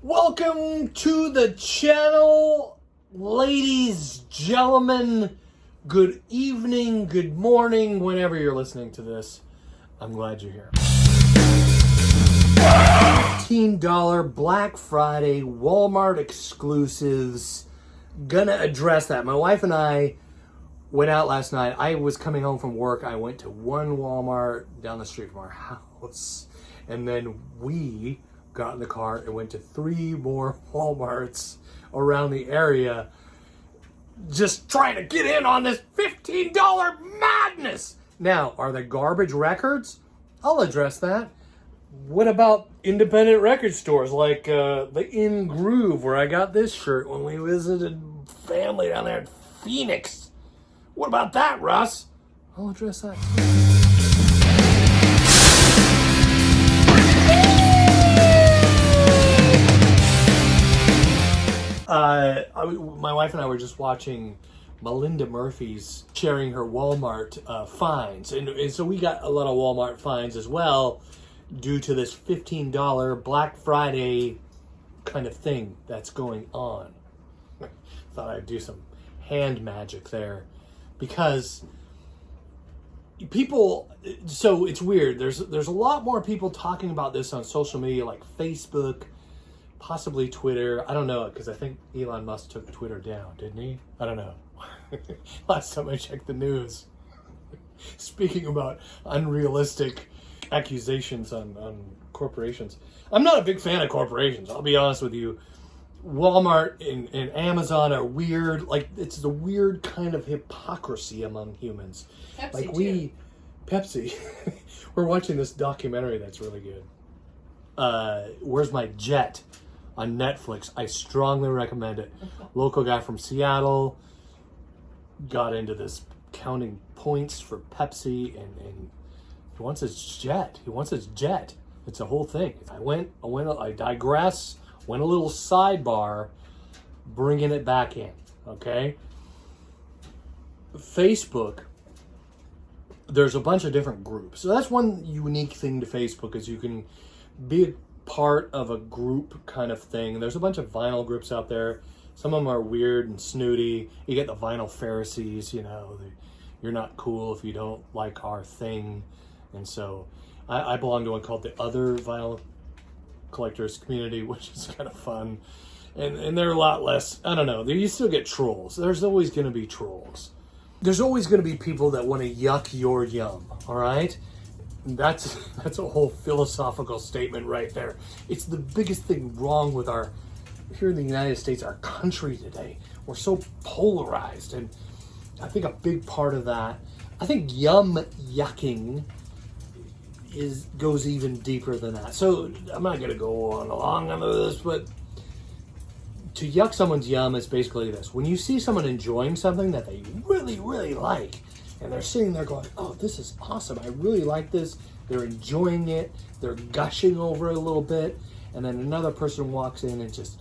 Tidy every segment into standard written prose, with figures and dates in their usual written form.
Welcome to the channel, ladies, gentlemen. Good evening, good morning, whenever you're listening to this. I'm glad you're here. $15 Black Friday Walmart exclusives. Gonna address that. My wife and I went out last night. I was coming home from work. I went to one Walmart down the street from our house. And then we got in the car and went to 3 more Walmarts around the area, just trying to get in on this $15 madness. Now, are they garbage records? I'll address that. What about independent record stores like the In Groove, where I got this shirt when we visited family down there in Phoenix? What about that, Russ? I'll address that too. My wife and I were just watching Melinda Murphy's sharing her Walmart finds. And so we got a lot of Walmart finds as well due to this $15 Black Friday kind of thing that's going on. Thought I'd do some hand magic there because people, so it's weird. There's a lot more people talking about this on social media like Facebook, possibly Twitter. I don't know, because I think Elon Musk took Twitter down, didn't he? I don't know. Last time I checked the news. Speaking about unrealistic accusations on corporations. I'm not a big fan of corporations, I'll be honest with you. Walmart and Amazon are weird. Like, it's the weird kind of hypocrisy among humans. Pepsi, like too. Pepsi. We're watching this documentary that's really good. Where's My Jet? On Netflix. I strongly recommend it. Local guy from Seattle got into this counting points for Pepsi, and he wants his jet. It's a whole thing. I digress. Went a little sidebar, bringing it back in. Okay. Facebook. There's a bunch of different groups. So that's one unique thing to Facebook, is you can be a part of a group kind of thing. There's a bunch of vinyl groups out there. Some of them are weird and snooty. You get the vinyl Pharisees, you're not cool if you don't like our thing. And so I belong to one called the Other Vinyl Collectors Community, which is kind of fun. And they're a lot less, I don't know, you still get trolls. There's always going to be trolls. There's always going to be people that want to yuck your yum, all right? That's a whole philosophical statement right there. It's the biggest thing wrong with here in the United States, our country today. We're so polarized, and I think a big part of that, I think yucking goes even deeper than that. So I'm not gonna go on long into this, but to yuck someone's yum is basically this: when you see someone enjoying something that they really, really like, and they're sitting there going, oh, this is awesome. I really like this. They're enjoying it. They're gushing over it a little bit. And then another person walks in and just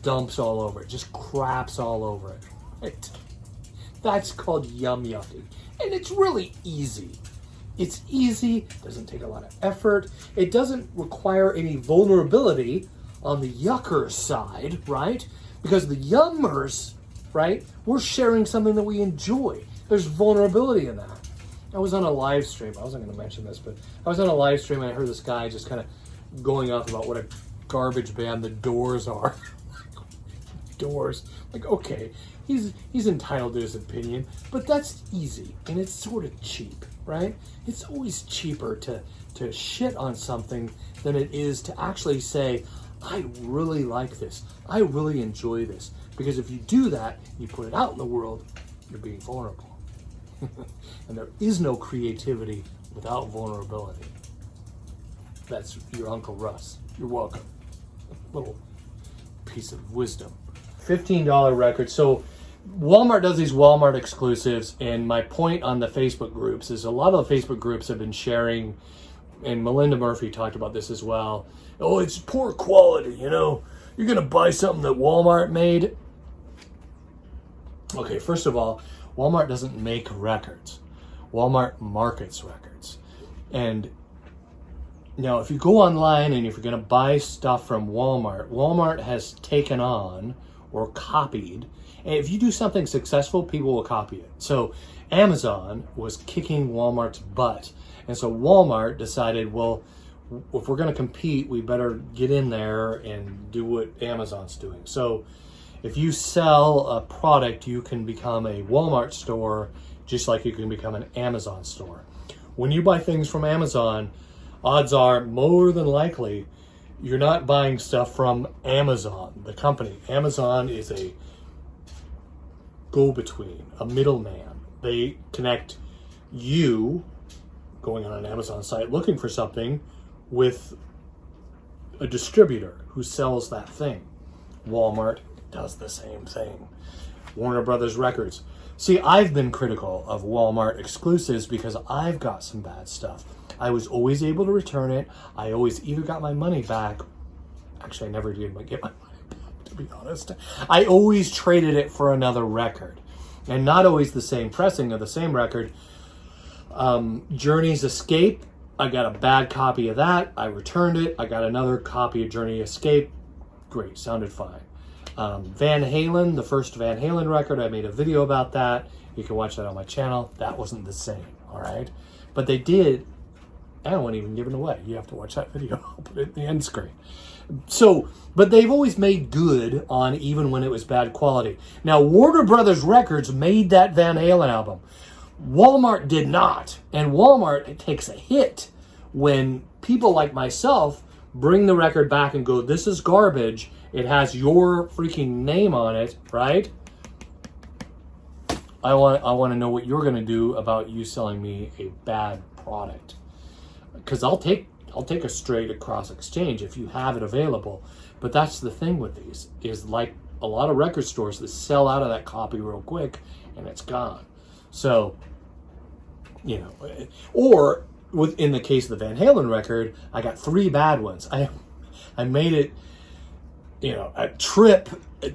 dumps all over it. Just craps all over it. Right? That's called yum yucking. And it's really easy. It's easy. Doesn't take a lot of effort. It doesn't require any vulnerability on the yucker's side, right? Because the yummers, right, we're sharing something that we enjoy. There's vulnerability in that. I was on a live stream. I wasn't going to mention this, but I was on a live stream and I heard this guy just kind of going off about what a garbage band the Doors are. Doors. Like, okay, he's entitled to his opinion, but that's easy and it's sort of cheap, right? It's always cheaper to shit on something than it is to actually say, I really like this. I really enjoy this. Because if you do that, you put it out in the world, you're being vulnerable. And there is no creativity without vulnerability. That's your Uncle Russ. You're welcome. Little piece of wisdom. $15 record. So Walmart does these Walmart exclusives, and my point on the Facebook groups is a lot of the Facebook groups have been sharing, and Melinda Murphy talked about this as well. Oh, it's poor quality, You're going to buy something that Walmart made. Okay, first of all, Walmart doesn't make records. Walmart markets records. And Now, if you go online and if you're going to buy stuff from Walmart, Walmart has taken on or copied. And if you do something successful, people will copy it. So Amazon was kicking Walmart's butt. And so Walmart decided, well, if we're going to compete, we better get in there and do what Amazon's doing. So if you sell a product, you can become a Walmart store just like you can become an Amazon store. When you buy things from Amazon, odds are more than likely you're not buying stuff from Amazon, the company. Amazon is a go-between, a middleman. They connect you going on an Amazon site looking for something with a distributor who sells that thing. Walmart does the same thing. Warner Brothers Records. See, I've been critical of Walmart exclusives because I've got some bad stuff. I was always able to return it. I always either got my money back. Actually, I never did get my money back, to be honest. I always traded it for another record. And not always the same pressing of the same record. Journey's Escape, I got a bad copy of that. I returned it. I got another copy of Journey Escape. Great, sounded fine. Van Halen, the first Van Halen record, I made a video about that. You can watch that on my channel. That wasn't the same, all right? But they did, I won't even give it away. You have to watch that video. I'll put it in the end screen. So, but they've always made good on even when it was bad quality. Now, Warner Brothers Records made that Van Halen album. Walmart did not. And Walmart takes a hit when people like myself bring the record back and go, this is garbage. It has your freaking name on it, right? I want to know what you're going to do about you selling me a bad product. Because I'll take a straight across exchange if you have it available. But that's the thing with these, is like a lot of record stores that sell out of that copy real quick and it's gone. So, you know, or in the case of the Van Halen record, I got 3 bad ones. I made it, you know, a trip,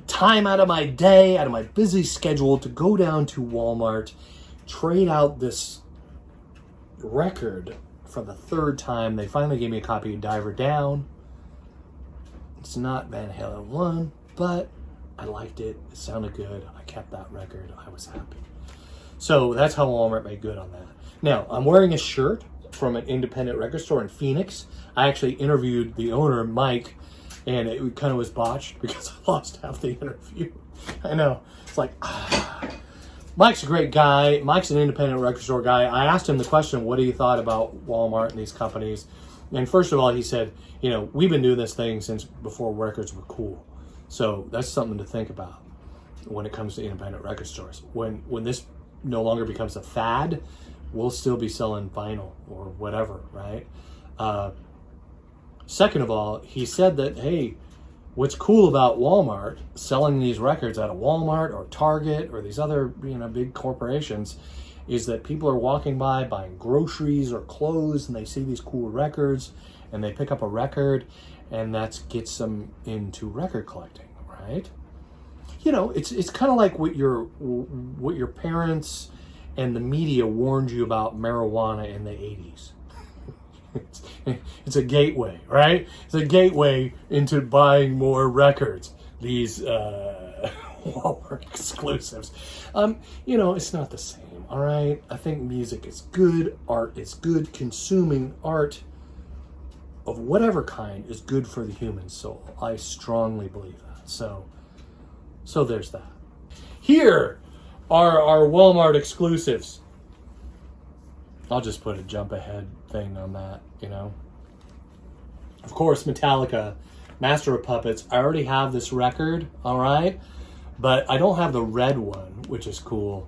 time out of my day, out of my busy schedule to go down to Walmart, trade out this record for the 3rd time. They finally gave me a copy of Diver Down. It's not Van Halen 1, but I liked it. It sounded good. I kept that record. I was happy. So that's how Walmart made good on that. Now, I'm wearing a shirt from an independent record store in Phoenix. I actually interviewed the owner, Mike, and it kind of was botched because I lost half the interview. I know. It's like, Mike's a great guy. Mike's an independent record store guy. I asked him the question, what do you thought about Walmart and these companies? And first of all, he said, you know, we've been doing this thing since before records were cool. So that's something to think about when it comes to independent record stores. When this no longer becomes a fad, we'll still be selling vinyl or whatever, right? Second of all, he said that, hey, what's cool about Walmart selling these records out of Walmart or Target or these other, you know, big corporations is that people are walking by buying groceries or clothes and they see these cool records and they pick up a record and that gets them into record collecting, right? You know, it's kind of like what your parents and the media warned you about marijuana in the 80s. It's a gateway, right? It's a gateway into buying more records. These Walmart exclusives. You know, it's not the same, all right? I think music is good. Art is good. Consuming art of whatever kind is good for the human soul. I strongly believe that. So there's that. Here are our Walmart exclusives. I'll just put a jump ahead thing on that, you know. Of course, Metallica, Master of Puppets. I already have this record, all right? But I don't have the red one, which is cool.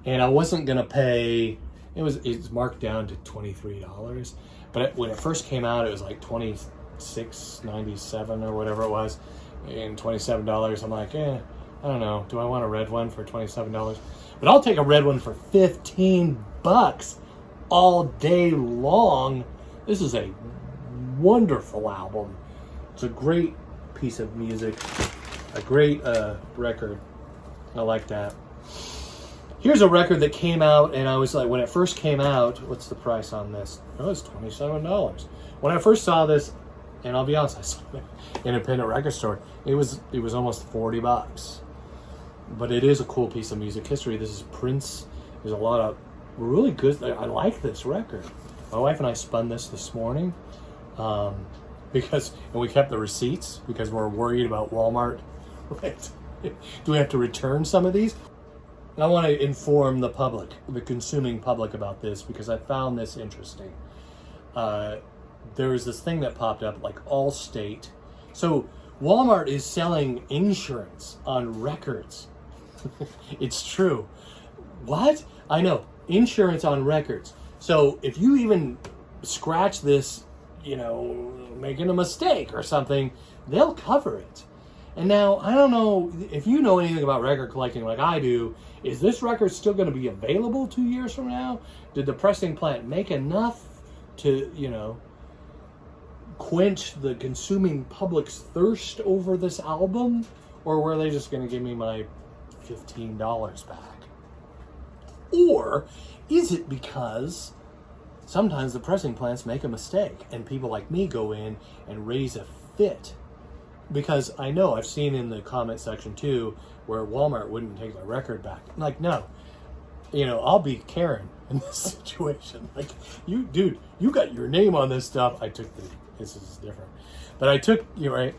And I wasn't going to pay, it's marked down to $23. But when it first came out, it was like $26.97 or whatever it was. And $27, I'm like, I don't know. Do I want a red one for $27? But I'll take a red one for $15 all day long. This is a wonderful album. It's a great piece of music. A great record. I like that. Here's a record that came out, and I was like, when it first came out, what's the price on this? Oh, it's $27. When I first saw this, and I'll be honest, I saw it in an independent record store. It was almost $40. But it is a cool piece of music history. This is Prince. There's a lot of really good. I like this record. My wife and I spun this morning because, and we kept the receipts because we're worried about Walmart. Right? Do we have to return some of these? And I want to inform the public, the consuming public, about this because I found this interesting. There was this thing that popped up, like Allstate. So Walmart is selling insurance on records. It's true. What? I know. Insurance on records. So if you even scratch this, making a mistake or something, they'll cover it. And now, I don't know if you know anything about record collecting like I do. Is this record still going to be available 2 years from now? Did the pressing plant make enough to, quench the consuming public's thirst over this album? Or were they just going to give me my $15 back? Or is it because sometimes the pressing plants make a mistake and people like me go in and raise a fit? Because I know I've seen in the comment section too where Walmart wouldn't take my record back. I'm like, no, I'll be Karen in this situation. Like, you got your name on this stuff. This is different. But I took, right,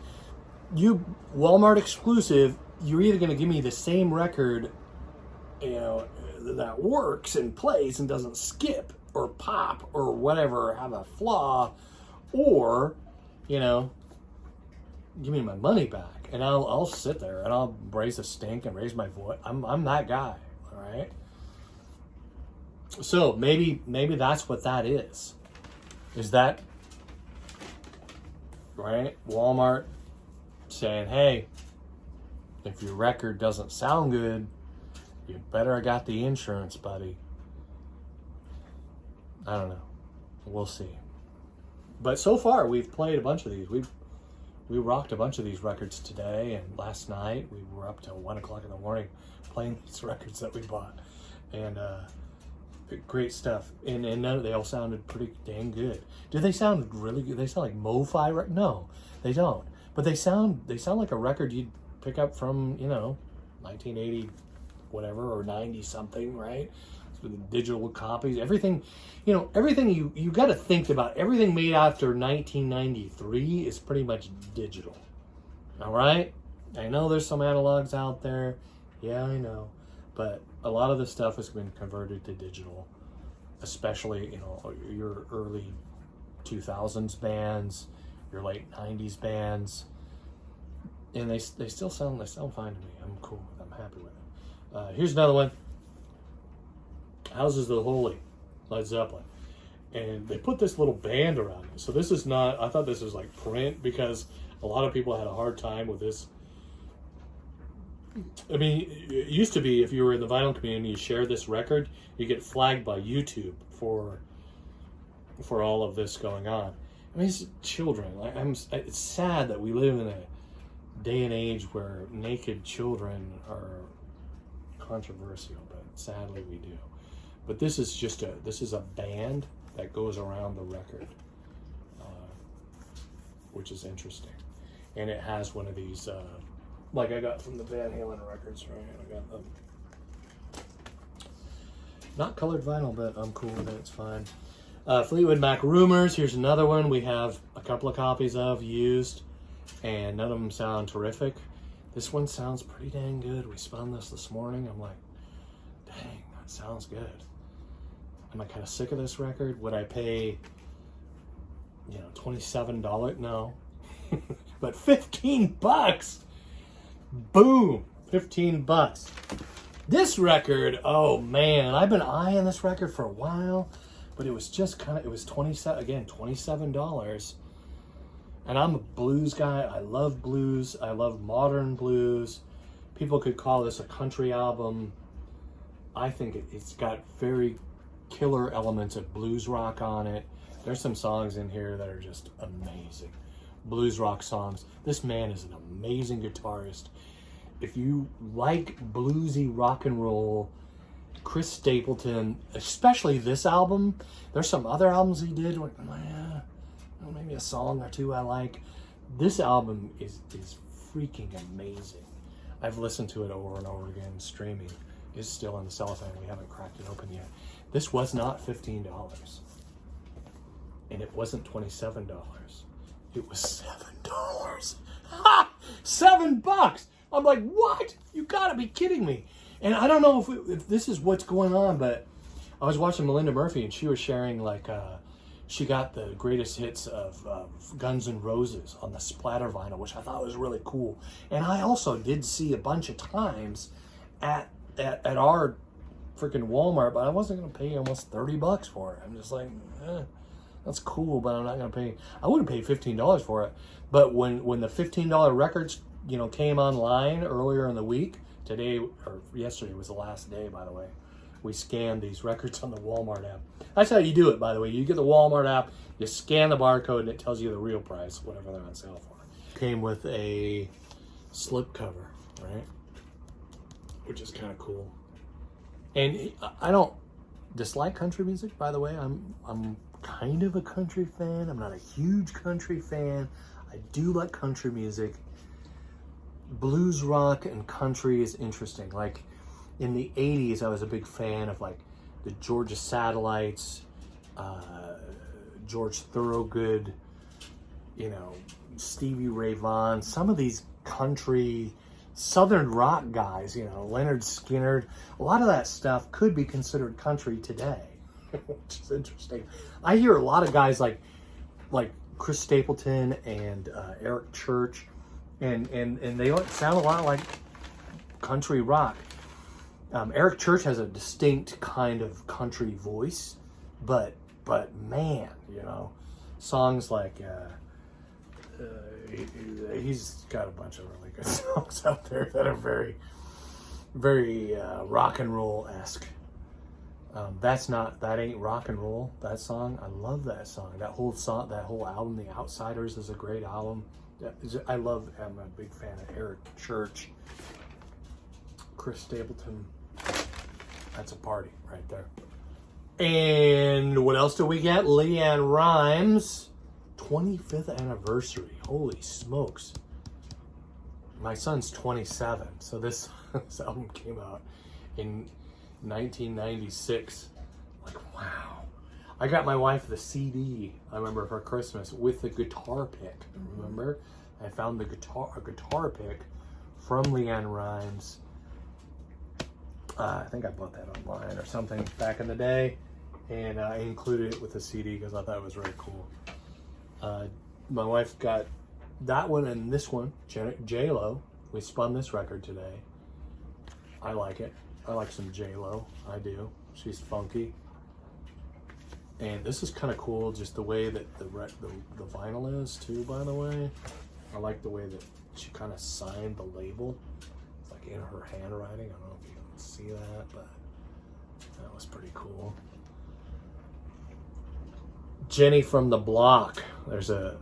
you Walmart exclusive, you're either going to give me the same record, that works and plays and doesn't skip or pop or whatever, or have a flaw, or, give me my money back, and I'll sit there and I'll raise a stink and raise my voice. I'm that guy, all right? So maybe that's what that is. Is that right? Walmart saying, hey, if your record doesn't sound good, you better have got the insurance, buddy. I don't know. We'll see. But so far, we've played a bunch of these. We rocked a bunch of these records today, and last night we were up till 1 o'clock in the morning playing these records that we bought. And great stuff. And they all sounded pretty dang good. Do they sound really good? They sound like Mo-Fi? No, they don't. But they sound like a record you'd pick up from, 1980 whatever, or 90 something, right? With the digital copies, everything, everything you got to think about. Everything made after 1993 is pretty much digital. All right? I know there's some analogs out there. Yeah, I know. But a lot of the stuff has been converted to digital, especially, your early 2000s bands, your late 90s bands. And they still sound fine to me. I'm cool with it. I'm happy with it. Here's another one. Houses of the Holy, Led Zeppelin. And they put this little band around it. So this is not, I thought this was like print because a lot of people had a hard time with this. I mean, it used to be if you were in the vinyl community, you share this record, you get flagged by YouTube for all of this going on. I mean, it's children. It's sad that we live in a day and age where naked children are controversial, but sadly we do. But this is a band that goes around the record, which is interesting. And it has one of these, like I got from the Van Halen records, right? I got them. Not colored vinyl, but I'm cool with it. It's fine. Fleetwood Mac Rumors. Here's another one we have a couple of copies of used, and none of them sound terrific. This one sounds pretty dang good. We spun this morning. I'm like, dang, that sounds good. Am I kind of sick of this record? Would I pay, $27? No. But $15? Boom, $15. This record, oh man, I've been eyeing this record for a while, but it was just it was $27. And I'm a blues guy. I love blues. I love modern blues. People could call this a country album. I think it's got very killer elements of blues rock on it. There's some songs in here that are just amazing. Blues rock songs. This man is an amazing guitarist. If you like bluesy rock and roll, Chris Stapleton, especially this album, there's some other albums he did where, maybe a song or two I like. This album is freaking amazing. I've listened to it over and over again. Streaming is still in the cellophane. We haven't cracked it open yet. This was not $15, and it wasn't $27. It was $7. Ha! $7. I'm like, what? You gotta be kidding me. And I don't know if this is what's going on, but I was watching Melinda Murphy, and she was sharing like she got the greatest hits of Guns N' Roses on the splatter vinyl, which I thought was really cool. And I also did see a bunch of times at our freaking Walmart, but I wasn't gonna pay almost $30 for it. I'm just like, that's cool, but I'm not gonna pay. I wouldn't pay $15 for it. But when the $15 records, came online earlier in the week, today or yesterday was the last day, by the way. We scanned these records on the Walmart app. That's how you do it, by the way. You get the Walmart app, you scan the barcode, and it tells you the real price, whatever they're on sale for. Came with a slip cover, right? Which is kind of cool. And I don't dislike country music, by the way. I'm kind of a country fan. I'm not a huge country fan. I do like country music. Blues rock and country is interesting. Like in the 80s, I was a big fan of like the Georgia Satellites, George Thorogood, Stevie Ray Vaughan, some of these country Southern rock guys, Leonard Skinner. A lot of that stuff could be considered country today, which is interesting. I hear a lot of guys like Chris Stapleton and Eric Church, and they sound a lot like country rock. Eric Church has a distinct kind of country voice, but man, songs like he's got a bunch of really good songs out there that are very, very rock and roll-esque. That ain't rock and roll. That song, I love that song. That whole album, The Outsiders, is a great album. I'm a big fan of Eric Church, Chris Stapleton. That's a party right there. And what else do we get? Leanne Rimes, 25th anniversary. Holy smokes. My son's 27, so this album came out in 1996. Like, wow. I got my wife the CD, I remember, for Christmas with the guitar pick. Remember? I found a guitar pick from Leanne Rimes. I think I bought that online or something back in the day, and I included it with the CD because I thought it was really cool. My wife got that one and this one, J-Lo. We spun this record today. I like it. I like some J-Lo. I do. She's funky. And this is kind of cool, just the way that the vinyl is too, by the way. I like the way that she kind of signed the label. It's like in her handwriting. I don't know if you can see that, but that was pretty cool. Jenny from the Block. There's a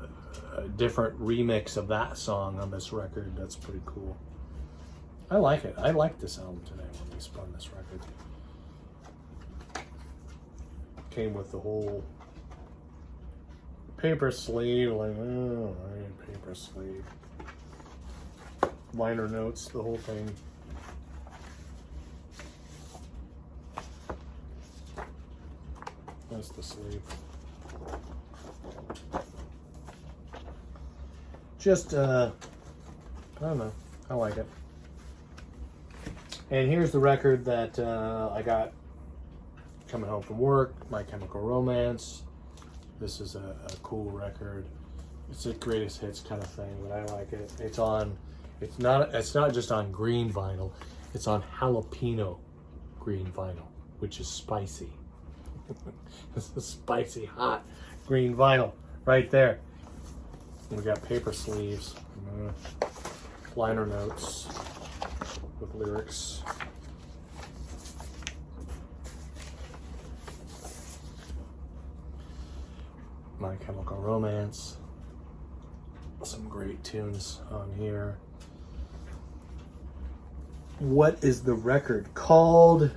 different remix of that song on this record. That's pretty cool. I like it. I like this album today when we spun this record. Came with the whole paper sleeve, like, oh, right, paper sleeve. Liner notes, the whole thing. That's the sleeve. Just, I don't know. I like it. And here's the record that I got coming home from work, My Chemical Romance. This is a cool record. It's a greatest hits kind of thing, but I like it. It's not just on green vinyl, it's on jalapeno green vinyl, which is spicy. This is spicy, hot green vinyl right there. We got paper sleeves, liner notes with lyrics. My Chemical Romance. Some great tunes on here. What is the record called?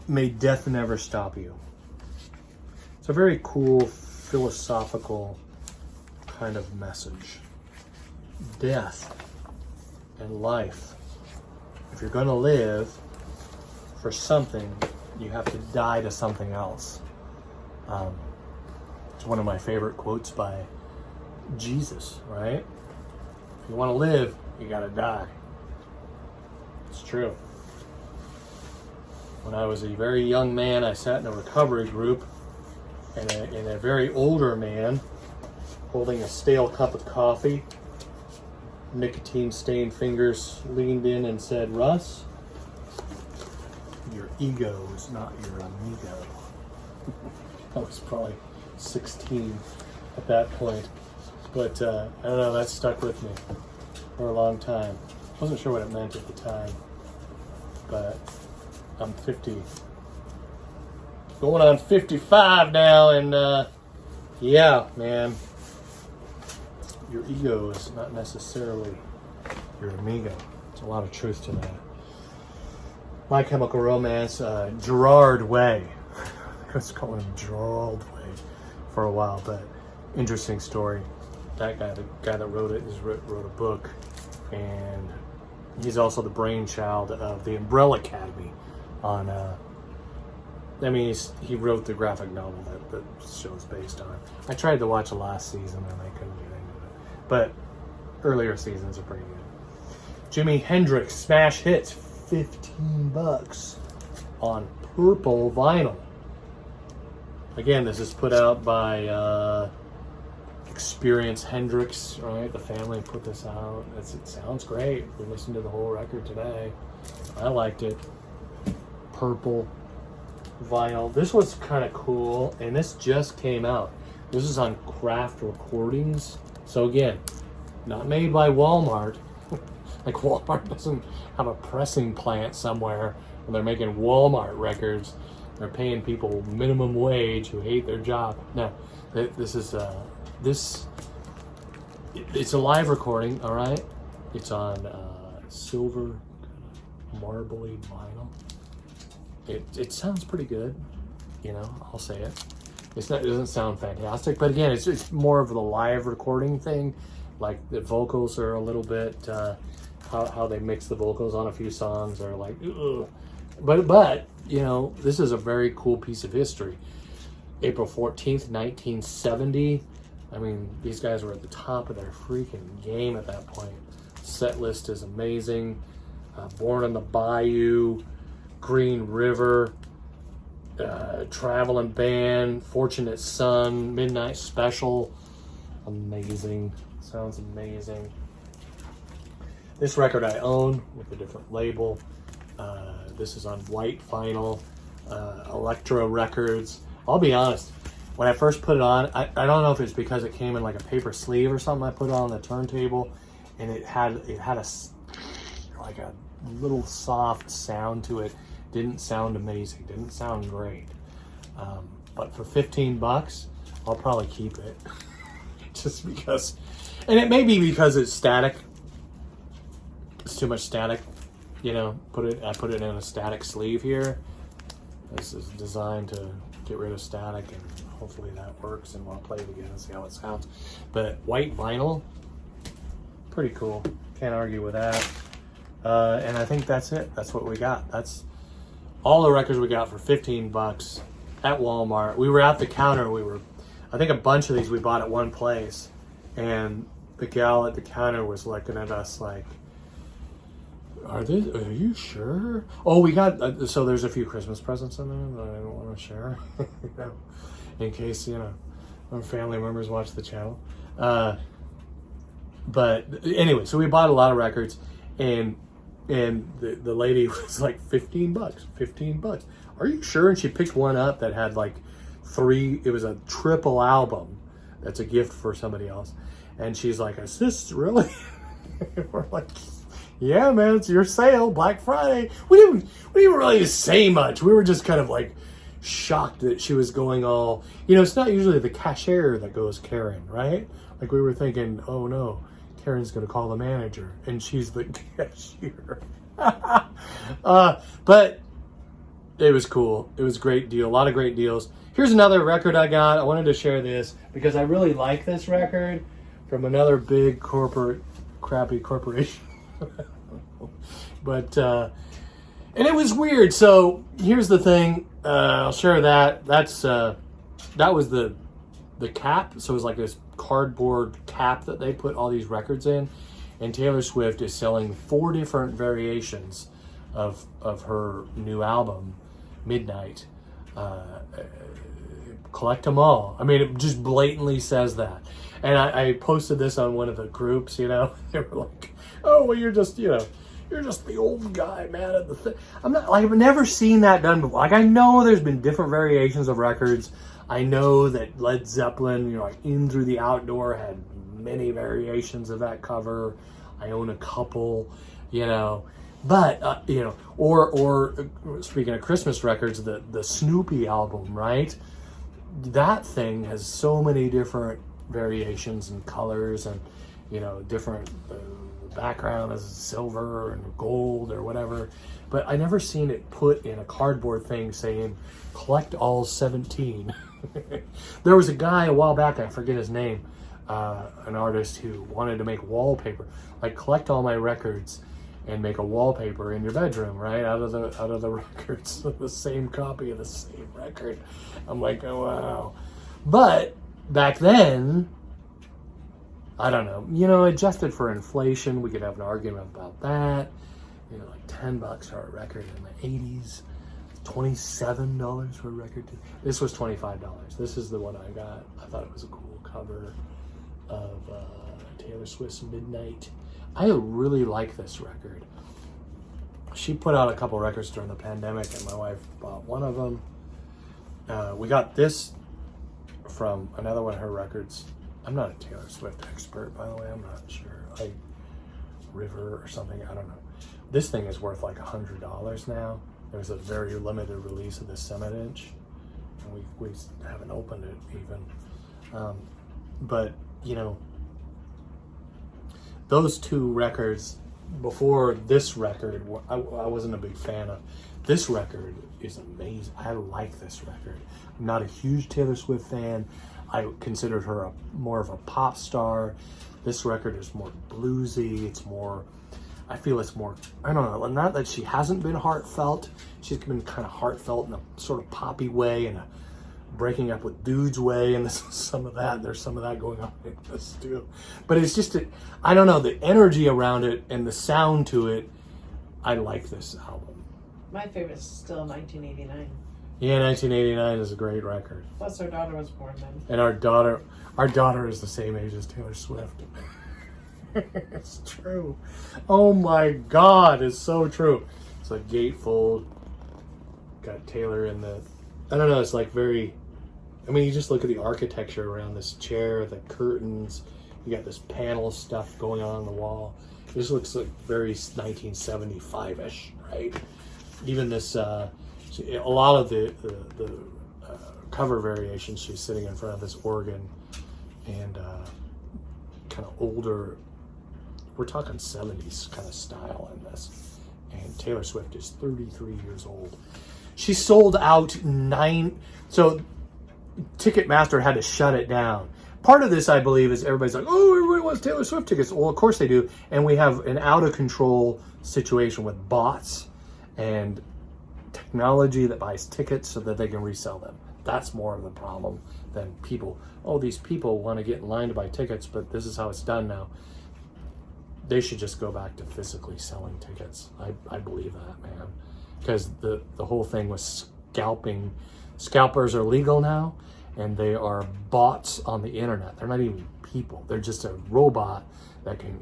May Death Never Stop You. It's a very cool philosophical kind of message. Death and life. If you're going to live for something, you have to die to something else. It's one of my favorite quotes by Jesus, right? If you want to live, you got to die. It's true. When I was a very young man, I sat in a recovery group, and a very older man holding a stale cup of coffee, nicotine-stained fingers, leaned in and said, "Russ, your ego is not your amigo." I was probably 16 at that point. But I don't know, that stuck with me for a long time. Wasn't sure what it meant at the time. But I'm 50. Going on 55 now, and yeah, man. Your ego is not necessarily your amigo. There's a lot of truth to that. My Chemical Romance, Gerard Way. I was calling him Gerald Way for a while, but interesting story. That guy, the guy that wrote it, wrote a book, and he's also the brainchild of the Umbrella Academy. He wrote the graphic novel that the show's based on. I tried to watch the last season and I couldn't get into it, but earlier seasons are pretty good. Jimi Hendrix Smash Hits, $15 on purple vinyl. Again, this is put out by Experience Hendrix, right? The family put this out. It sounds great. We listened to the whole record today. I liked it. Purple vinyl. This was kind of cool, and this just came out. This is on Craft Recordings. So again, not made by Walmart. Like Walmart doesn't have a pressing plant somewhere and they're making Walmart records. They're paying people minimum wage who hate their job. No, this is it's a live recording, all right? It's on silver, kind of marbly vinyl. It sounds pretty good, you know, I'll say it. It doesn't sound fantastic, but again, it's more of the live recording thing. Like the vocals are a little bit, how they mix the vocals on a few songs are like, ugh. But, you know, this is a very cool piece of history. April 14th, 1970. I mean, these guys were at the top of their freaking game at that point. Set list is amazing. Born on the Bayou, Green River, Traveling Band, Fortunate Son, Midnight Special. Amazing. Sounds amazing. This record I own with a different label. This is on white vinyl, Electro Records. I'll be honest, when I first put it on, I don't know if it's because it came in like a paper sleeve or something. I put it on the turntable, and it had like a little soft sound to it. Didn't sound amazing. Didn't sound great. But for $15, I'll probably keep it, just because. And it may be because it's static. It's too much static. You know, I put it in a static sleeve here. This is designed to get rid of static, and hopefully that works, and we'll play it again and see how it sounds. But white vinyl, pretty cool. Can't argue with that. And I think that's it. That's what we got. That's all the records we got for $15 at Walmart. We were at the counter. I think a bunch of these we bought at one place, and the gal at the counter was looking at us like, Are you sure? Oh, we got, so there's a few Christmas presents in there that I don't want to share, in case, our family members watch the channel. But anyway, so we bought a lot of records, and the lady was like, $15. Are you sure? And she picked one up that had like it was a triple album. That's a gift for somebody else. And she's like, is this really? We're like, yeah, man, it's your sale, Black Friday. We didn't really say much. We were just kind of like shocked that she was going all, it's not usually the cashier that goes Karen, right? Like we were thinking, oh no, Karen's gonna call the manager, and she's the cashier. But It was cool. It was a great deal. A lot of great deals. Here's another record I got. I wanted to share this because I really like this record from another big crappy corporation. But, and it was weird. So here's the thing. I'll share that. That was the cap. So it was like this cardboard cap that they put all these records in. And Taylor Swift is selling 4 different variations of her new album, Midnight. Collect them all. I mean, it just blatantly says that. And I posted this on one of the groups, you know. They were like, oh, well, you're just the old guy mad at the thing. I've never seen that done before. Like, I know there's been different variations of records. I know that Led Zeppelin, you know, like In Through the Outdoor had many variations of that cover. I own a couple, you know. But, you know, or speaking of Christmas records, the Snoopy album, right? That thing has so many different variations and colors and, you know, different background is silver and gold or whatever. But I never seen it put in a cardboard thing saying, collect all 17. There was a guy a while back, I forget his name, an artist who wanted to make wallpaper, like collect all my records and make a wallpaper in your bedroom, right? Out of the records, the same copy of the same record. I'm like, oh wow. But back then, I don't know, you know, adjusted for inflation, we could have an argument about that. You know, like $10 for a record in the 80s, $27 for a record. This was $25. This is the one I got. I thought it was a cool cover of Taylor Swift's Midnight. I really like this record. She put out a couple records during the pandemic, and my wife bought one of them. We got this from another one of her records. I'm not a Taylor Swift expert, by the way. I'm not sure. Like River or something. I don't know. This thing is worth like $100 now. There's a very limited release of the 7-inch, and we haven't opened it even. But you know, those 2 records before this record, I wasn't a big fan of. This record is amazing. I like this record. I'm not a huge Taylor Swift fan. I considered her more of a pop star. This record is more bluesy. It's more, I feel it's more, I don't know, not that she hasn't been heartfelt. She's been kind of heartfelt in a sort of poppy way and a breaking up with dudes way, and this is some of that. There's some of that going on in this too. But it's just, I don't know, the energy around it and the sound to it, I like this album. My favorite is still 1989. Yeah, 1989 is a great record. Plus our daughter was born then. And our daughter is the same age as Taylor Swift. It's true. Oh my God, it's so true. It's a gatefold. Got Taylor in the, I don't know, it's like very, I mean, you just look at the architecture around this chair, the curtains, you got this panel stuff going on the wall. It just looks like very 1975-ish, right? Even this, a lot of the cover variations, she's sitting in front of this organ and kind of older, we're talking 70s kind of style in this. And Taylor Swift is 33 years old. She sold out so Ticketmaster had to shut it down. Part of this, I believe, is everybody's like, oh, everybody wants Taylor Swift tickets. Well, of course they do. And we have an out of control situation with bots and technology that buys tickets so that they can resell them. That's more of the problem than people. Oh, these people want to get in line to buy tickets, but this is how it's done now. They should just go back to physically selling tickets. I believe that, man. Because the whole thing was scalping. Scalpers are legal now, and they are bots on the internet. They're not even people. They're just a robot that can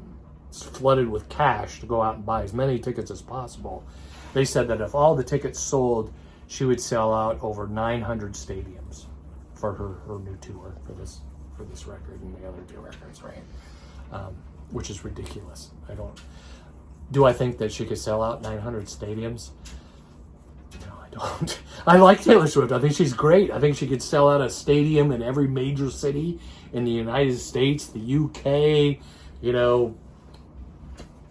flooded with cash to go out and buy as many tickets as possible. They said that if all the tickets sold, she would sell out over 900 stadiums for her new tour for this record and the other 2 records, right? Which is ridiculous. Do I think that she could sell out 900 stadiums? No, I don't. I like Taylor Swift. I think she's great. I think she could sell out a stadium in every major city in the United States, the UK, you know,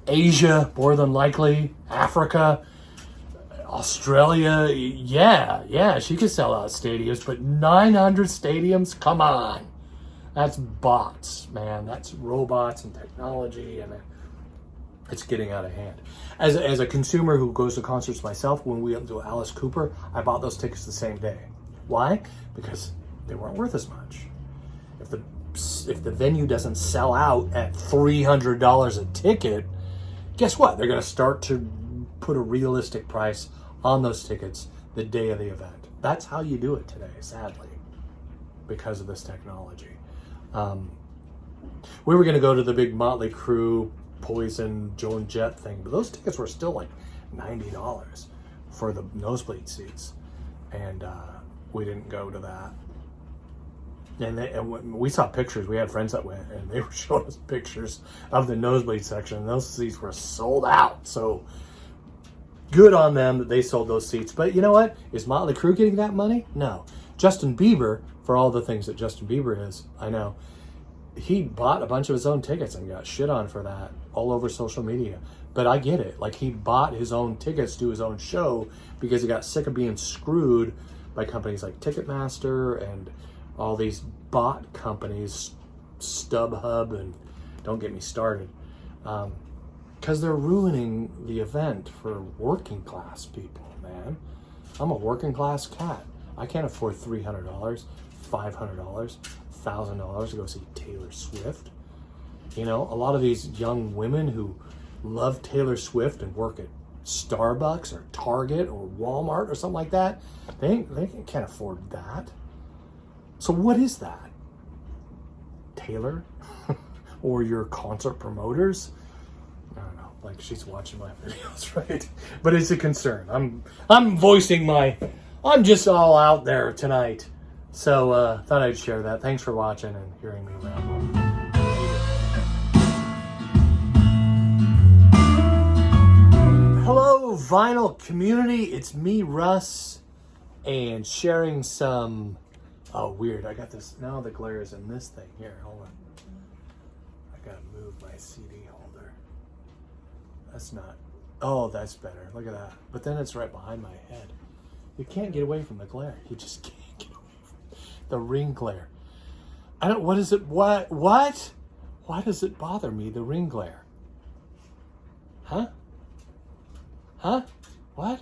Asia, more than likely, Africa, Australia, yeah, she could sell out stadiums, but 900 stadiums? Come on. That's bots, man. That's robots and technology, and it's getting out of hand. As a consumer who goes to concerts myself, when we went to Alice Cooper, I bought those tickets the same day. Why? Because they weren't worth as much. If the venue doesn't sell out at $300 a ticket, guess what? They're going to start to put a realistic price on those tickets the day of the event. That's how you do it today, sadly, because of this technology. We were going to go to the big Motley Crue, Poison, Joan Jett thing, but those tickets were still like $90 for the nosebleed seats, and we didn't go to that. And we saw pictures. We had friends that went, and they were showing us pictures of the nosebleed section, and those seats were sold out. So good on them that they sold those seats. But you know what? Is Motley Crue getting that money? No. Justin Bieber, for all the things that Justin Bieber is, I know, he bought a bunch of his own tickets and got shit on for that all over social media. But I get it. Like, he bought his own tickets to his own show because he got sick of being screwed by companies like Ticketmaster and all these bot companies, StubHub, and don't get me started, because they're ruining the event for working class people, man. I'm a working class cat. I can't afford $300, $500, $1,000 to go see Taylor Swift. You know, a lot of these young women who love Taylor Swift and work at Starbucks or Target or Walmart or something like that, they can't afford that. So what is that? Taylor? Or your concert promoters? I don't know. Like, she's watching my videos, right? But it's a concern. I'm voicing I'm just all out there tonight. So thought I'd share that. Thanks for watching and hearing me ramble. Hello, vinyl community. It's me, Russ, and sharing some... Oh, weird. I got this. Now the glare is in this thing. Here, hold on. I gotta move my CD holder. That's not... Oh, that's better. Look at that. But then it's right behind my head. You can't get away from the glare. You just can't get away from the ring glare. I don't... What is it? What? Why does it bother me, the ring glare? Huh? What?